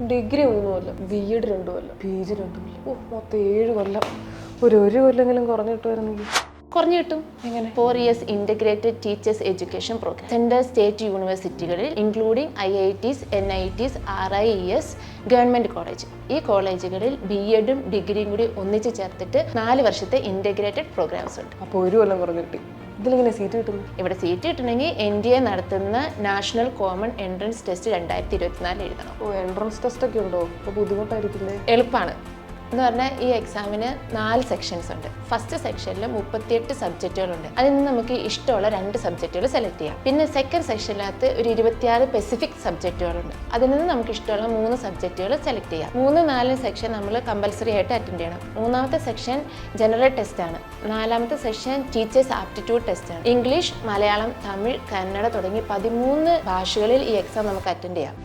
Degree 3 കൊല്ലം, ബി.എഡ് 2 കൊല്ലം, PG 2 കൊല്ലം. മൊത്തം 7 കൊല്ലം. ഒരു കൊല്ലെങ്കിലും കുറഞ്ഞു കിട്ടുമായിരുന്നെങ്കിൽ. കുറഞ്ഞു കിട്ടും. എങ്ങനെ? 4 years integrated teachers education programme. Central state യൂണിവേഴ്സിറ്റികളിൽ including IITs, NITs, RIES, government college. ഈ കോളേജുകളിൽ ബി.എഡും ഡിഗ്രിയും കൂടി ഒന്നിച്ച് ചേർത്തിട്ട് 4 വർഷത്തെ ഇൻ്റഗ്രേറ്റഡ് പ്രോഗ്രാംസ് ഉണ്ട്. അപ്പോൾ 1 കൊല്ലം കുറഞ്ഞു കിട്ടി. ഇതിലെങ്ങനെ സീറ്റ് കിട്ടുന്നു? ഇവിടെ സീറ്റ് കിട്ടണമെങ്കിൽ NDA നടത്തുന്ന നാഷണൽ കോമൺ എൻട്രൻസ് ടെസ്റ്റ് 2024 എഴുതണം. എൻട്രൻസ് ടെസ്റ്റ് ഒക്കെ ഉണ്ടോ? അപ്പോൾ ബുദ്ധിമുട്ടായിരിക്കില്ലേ? എളുപ്പമാണ് എന്ന് പറഞ്ഞാൽ ഈ എക്സാമിന് 4 സെക്ഷൻസ് ഉണ്ട്. ഫസ്റ്റ് സെക്ഷനിൽ 38 സബ്ജക്റ്റുകളുണ്ട്. അതിൽ നിന്ന് നമുക്ക് ഇഷ്ടമുള്ള 2 സബ്ജക്റ്റുകൾ സെലക്ട് ചെയ്യാം. പിന്നെ സെക്കൻഡ് സെക്ഷനിനകത്ത് ഒരു 26 സ്പെസിഫിക് സബ്ജക്റ്റുകളുണ്ട്. അതിൽ നിന്ന് നമുക്ക് ഇഷ്ടമുള്ള 3 സബ്ജക്റ്റുകൾ സെലക്ട് ചെയ്യാം. 3, 4 സെക്ഷൻ നമ്മൾ കമ്പൽസറി ആയിട്ട് അറ്റൻഡ് ചെയ്യണം. 3ാമത്തെ സെക്ഷൻ ജനറൽ ടെസ്റ്റ് ആണ്. 4ാമത്തെ സെക്ഷൻ ടീച്ചേഴ്സ് ആപ്റ്റിറ്റ്യൂഡ് ടെസ്റ്റ് ആണ്. ഇംഗ്ലീഷ്, മലയാളം, തമിഴ്, കന്നഡ തുടങ്ങി 13 ഭാഷകളിൽ ഈ എക്സാം നമുക്ക് അറ്റൻഡ് ചെയ്യാം.